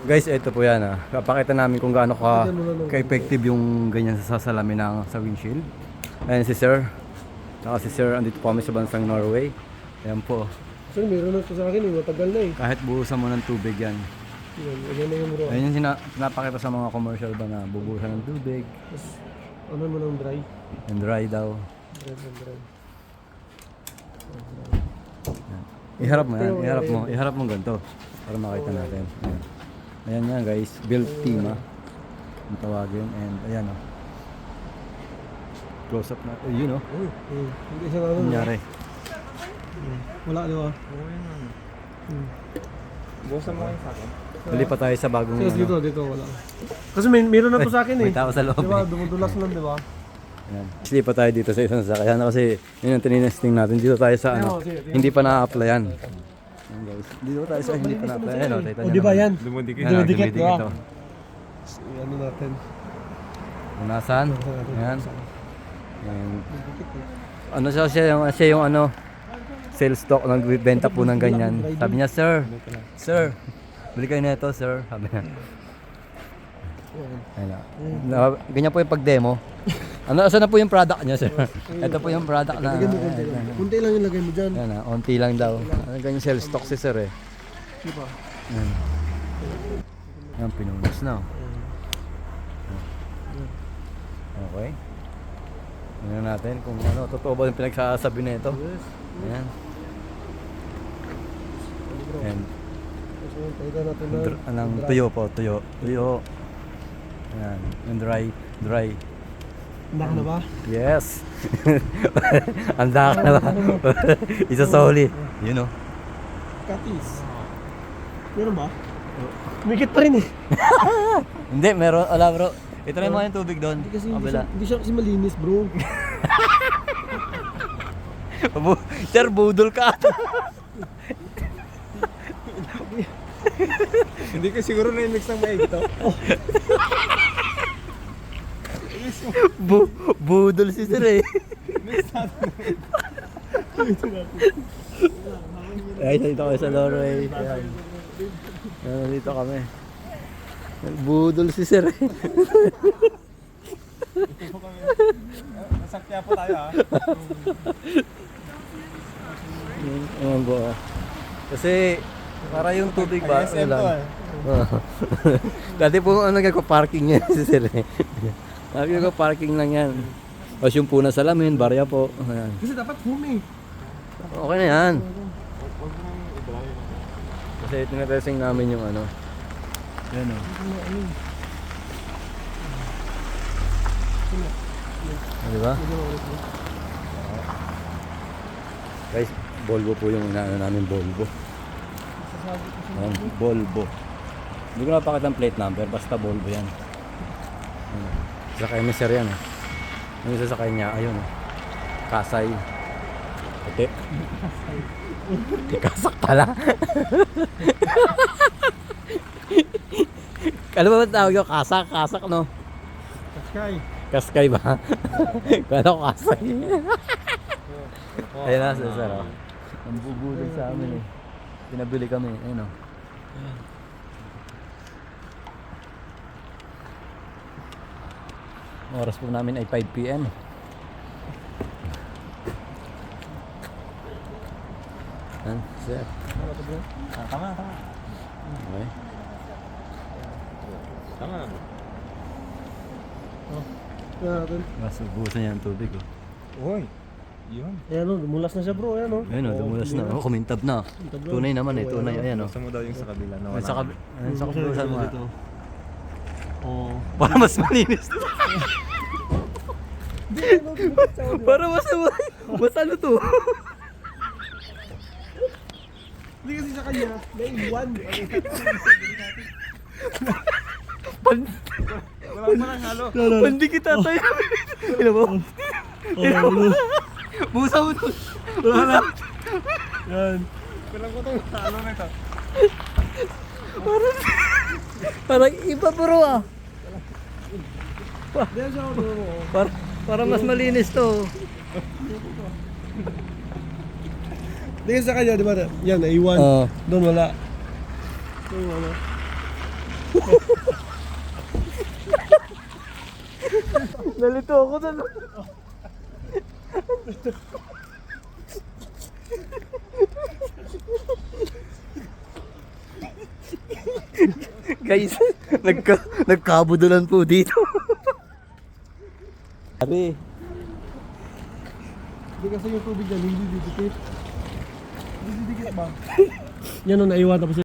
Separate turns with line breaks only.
Guys, ito po yan ah. Papakita namin kung gaano ka-effective yung ganyan sa salamin ng sa windshield. Ayan si Sir. Saka si Sir, andito po kami sa bansang Norway. Ayan po.
Sir, meron na ito sa akin matagal na eh.
Kahit buhusan mo ng tubig yan.
Yan na yung bro.
Ayan yung pinapakita sa mga commercial ba na bubuhusan ng tubig.
Tapos, ano mo ng dry?
And dry daw.
Dry.
Iharap mo yan, iharap mo ganito para makita natin. Ayan. Ayan yan guys, build team ah. Ang tawagin and ayan oh. Close up na, yun oh.
Hindi siya ano.
Nangyari.
Wala di ba?
Bukasan mo kayo sa akin.
Dali pa tayo sa bagong
Sir, dito wala. Kasi meron na to sa akin eh.
may tao sa loob
Di ba?
eh.
Dumudulas lang di ba?
Ayan. Sleep pa tayo dito sa isang sasakyan kasi yun ang tininesting natin. Dito tayo sa ano, hindi pa na-applyan. Ayan guys, dito tayo sa hindi pa na-applyan.
O di ba yan?
Dumudikit.
Ayan,
Dumidikit,
dumidikit
diba?
oh.
Ano natin?
Unasan. Ayan. Ayan. Ano siya yung ano, sales stock, nagbibenta po ng ganyan. Sabi niya, Sir, bili kayo nito, sir. Sabi niya. Ayan. Ganyan po yung pag-demo. Ano, asan na po yung product niya, sir? Ito po yung product na.
Lagay mo konti lang. Kunti lang yung lagay mo dyan.
Ayan na, onti lang daw. Ganyan sales stock si sir eh.
Di ba?
Ayan. Ayan, pinunas na. Okay. Tingnan natin kung ano, totoo ba yung pinagsasabi na ito.
Yes.
Ayan. Ayan.
So, pahita natin na.
Anong tuyo po, tuyo. Ayan, yung dry.
Handa ka na ba?
Yes. Handa ka na ba? Isa sa huli. Yun o.
Katis. Meron ba? Mikit pa rin eh.
Hindi, meron. Wala bro. Itry mo yung tubig doon.
Hindi siya kasi malinis bro.
Sir, budol ka ata.
Hindi ka siguro na i-mix ng maigi to.
Budol si sir eh. Ay, dito kami sa Norway. Ayan. Ayan, dito kami. Budol si sir eh.
Nasakya po tayo ha.
Ayan po. Kasi para yung tubig ba?
SM to eh.
Dati po ano nagko-parking yan si sir eh. Sabi ko parking lang yan. Tapos yung puna sa lamin, barya po. Ayan.
Kasi dapat humi.
Okay na yan. Kasi tinatesting namin yung ano. Yan o. Diba? Guys, Volvo po yung inaano namin, Volvo. Ayan, Volvo. Hindi ko napakita ang plate number, basta Volvo yan. Ayan. Sakay ni sir yan eh. Yung isa sa kanya, ayun eh. Kasay. Puti. Kasak pala. Alam mo ba tawag yung kasak? Kasak no?
Kaskay.
Kaskay ba? Kala ko kasay. Ayun na, sir oh. Ang bubulog sa amin eh. Pinabili kami, ayun oh. Oras po namin ay 5 PM. Sir.
Tama.
Okay.
Tama.
Yan natin.
Mas ubusan niya ang tubig oh.
Uy. Yun.
Ayan o, dumulas na siya bro. Ayan o.
Ayun oh, dumulas na. Oh, kumintab na. Tunay naman eh, tunay. Ayan oh.
Gusto mo daw yung sa kabila na
Ayun
wala.
sa kabusan mo.
Oo.
Para mas malinis. Para mas ano to?
Hindi kasi sa kanya, may iwan.
Wala pa lang halo.
Pandikit ata yun. Ano mo? Busa mo to.
Yan.
Walang ko itong halo na ito.
Parang iba bro ah.
Diyan siya bro.
Para mas malinis to.
Hindi kasi sa kanya, di ba? Yan, naiwan.
Oo.
Doon wala. Doon wala. Nalito ako doon.
Guys, nagkabudulan po dito. Sabi,
Hindi kasi yung tubig na hindi didikit. Hindi didikit ba? Yan o, naiwan tapos